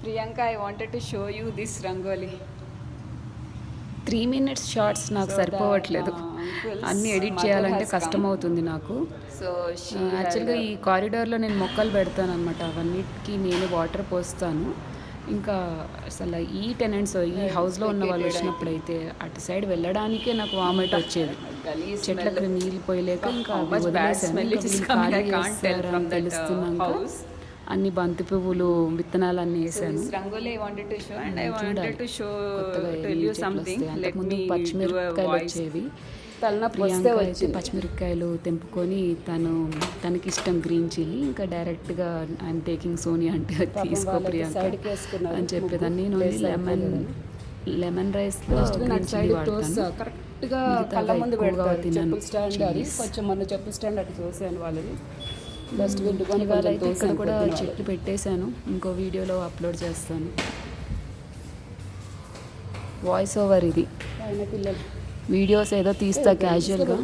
Priyanka, I wanted to show you this rangoli. 3 minutes shorts నాకు సరిపోవట్లేదు. అన్నీ edit చేయాలంటే కష్టమవుతుంది నాకు. యాక్చువల్గా ఈ కారిడార్లో నేను మొక్కలు పెడతానమాట. అవన్నిటికీ నేను వాటర్ పోస్తాను. ఇంకా అసలు ఈ టెనెంట్స్ ఈ హౌస్లో ఉన్న వాళ్ళు వచ్చినప్పుడైతే అటు సైడ్ వెళ్ళడానికే నాకు వామిట్ వచ్చేది. చెట్లకు నీళ్ళు పోయలేక ఇంకా వదిలేసాను. ఖాళీ చేస్తారని తెలుస్తున్నాక అన్ని బంతి పువ్వులు విత్తనాలు అన్నీ వేసాను. అంతకుముందు పచ్చిమిరపకాయలు వచ్చేవి. ప్రియాంక అయితే పచ్చిమిరపకాయలు తెంపుకొని తనకి ఇష్టం గ్రీన్ చిల్లీ, ఇంకా డైరెక్ట్గా ఐఎమ్ టేకింగ్ సోనియా అంటే తీసుకో ప్రియాంక అని చెప్పేదాన్ని. నేను లెమన్ రైస్లో గ్రీన్ చిల్లీ వాడతాను. కరెక్ట్గా కళ్ళ ముందు పెడతారు చెప్పుల స్టాండ్. అది కొంచెం మొన్న చెప్పుల స్టాండ్ అటు చూసాను వాళ్ళని. డస్ట్బిన్ ఇక్కడ కూడా చెట్లు పెట్టేశాను. ఇంకో వీడియోలో అప్లోడ్ చేస్తాను. వాయిస్ ఓవర్ ఇది. పిల్లలు వీడియోస్ ఏదో తీస్తా క్యాజువల్గా.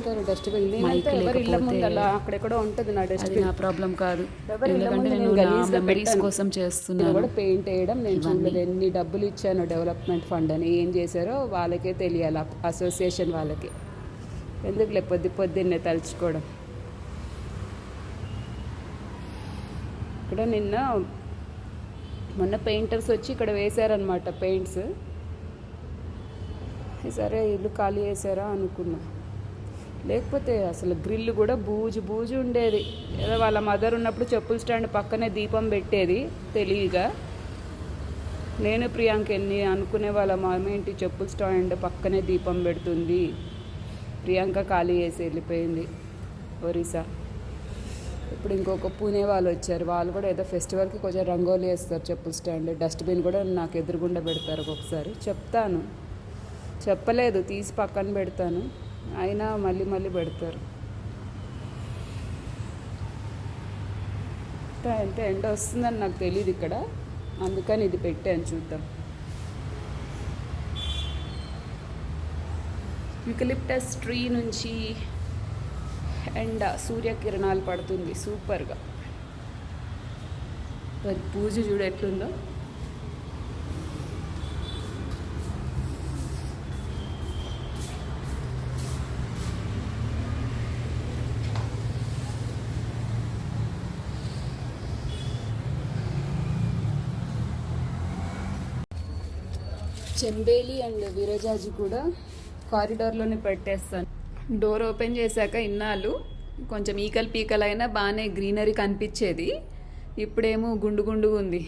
మైక్ లేకపోతే అక్కడెక్కడో ఉంటుంది నా డస్ట్బిన్. అది నా ప్రాబ్లం కాదు, ఎందుకంటే నేను నా మెమరీస్ కోసం చేస్తున్నాను. కూడా పెయింట్ వేయడం నేను చూడలేదు. ఎన్ని డబ్బులు ఇచ్చాను డెవలప్మెంట్ ఫండ్ అని, ఏం చేశారో వాళ్ళకే తెలియాలి, అసోసియేషన్ వాళ్ళకి. ఎందుకులే పొద్దున్నే తలుచుకోవడం. ఇక్కడ మొన్న పెయింటర్స్ వచ్చి ఇక్కడ వేశారనమాట పెయింట్స్. సరే ఇల్లు ఖాళీ చేశారా అనుకున్నా. లేకపోతే అసలు గ్రిల్ కూడా బూజు ఉండేది. ఏదో వాళ్ళ మదర్ ఉన్నప్పుడు చెప్పుల స్టాండ్ పక్కనే దీపం పెట్టేది తెలియగా. నేను ప్రియాంక ఎన్ని అనుకునే వాళ్ళ ఏంటి చెప్పుల స్టాండ్ పక్కనే దీపం పెడుతుంది. ప్రియాంక ఖాళీ చేసి వెళ్ళిపోయింది ఒరిస్సా. ఇప్పుడు ఇంకొక పూణే వాళ్ళు వచ్చారు. వాళ్ళు కూడా ఏదో ఫెస్టివల్కి కొంచెం రంగోలీ వేస్తారు చెప్పుల స్టాండ్. డస్ట్బిన్ కూడా నాకు ఎదురుగుండా పెడతారు ఒక్కొక్కసారి. చెప్తాను, చెప్పలేదు, తీసి పక్కన పెడతాను, అయినా మళ్ళీ పెడతారు. ఎంత ఎండ వస్తుందని నాకు తెలియదు ఇక్కడ, అందుకని ఇది పెట్టాను. చూద్దాం. యూకలిప్టస్ ట్రీ నుంచి ఎండ సూర్యకిరణాలు పడుతుంది సూపర్గా. పూజ చూడు ఎట్లుందో. చెంబేలి అండ్ విరజాజి కూడా కారిడార్లోనే పెట్టేస్తాను. డోర్ ఓపెన్ చేశాక ఇన్నాళ్ళు కొంచెం ఈకలు పీకలైనా బాగానే గ్రీనరీ కనిపించేది. ఇప్పుడేమో గుండుగా ఉంది.